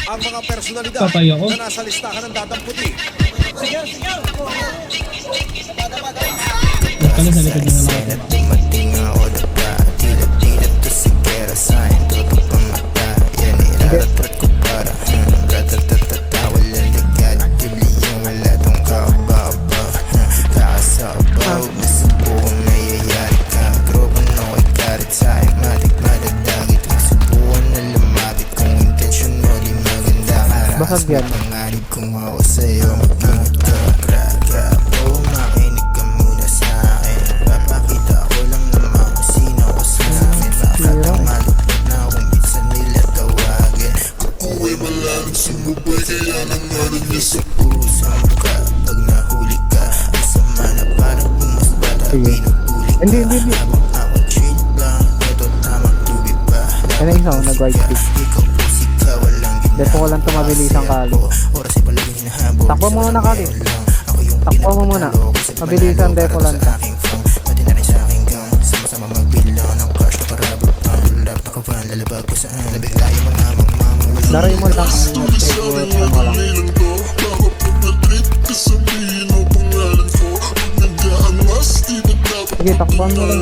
ang mga personalidad Patay ako. na nasa listahan ng dadamputi. Huwag pala sa likod ng mga Dumating ako daga, tila-tila to sigara sa'yo, tutok ang mata, yan iraratrat ko para ratatatata, walang ligad, dibli yung wala tong kakababa, kakasabaw, nasa buong nayayari ka, groban ako ay karit sa'yo, matik madadagit, magsubukan na lumapit kung intensyon mo di maganda, Basag yan. pangarib kong ako sa'yo, mag-ingat ka, graga, oh makinig ka muna sa'kin, papakita ko lang naman kung sino ko sa'kin, nakatamalupot na kung minsan nila tawagin, kukuhay malalim sumubay kaya nangalan niya sa puso ka, pag nahuli ka, ang sama na parang bumas bata, Sige. pinupuli ka, Hindi. habang ako chill lang, ito tamang tubig pa, Yan ang isang nag-right stick. ikaw pusi ka, walang Depo ko lang tumabilis ang kali. oras ay palaging hinahabol. Takbo mo muna, Kali. Takbo mo muna. Mabilisan, depo lang ka. Pati na rin sa aking gang. Sama-sama magbilang ng crush na parabot ang lulap. Ako pa ang lalabag ko saan. Nabigla yung mga mamamang. Laray mo lang. Ano mo lang. Sige, takbuhan mo lang.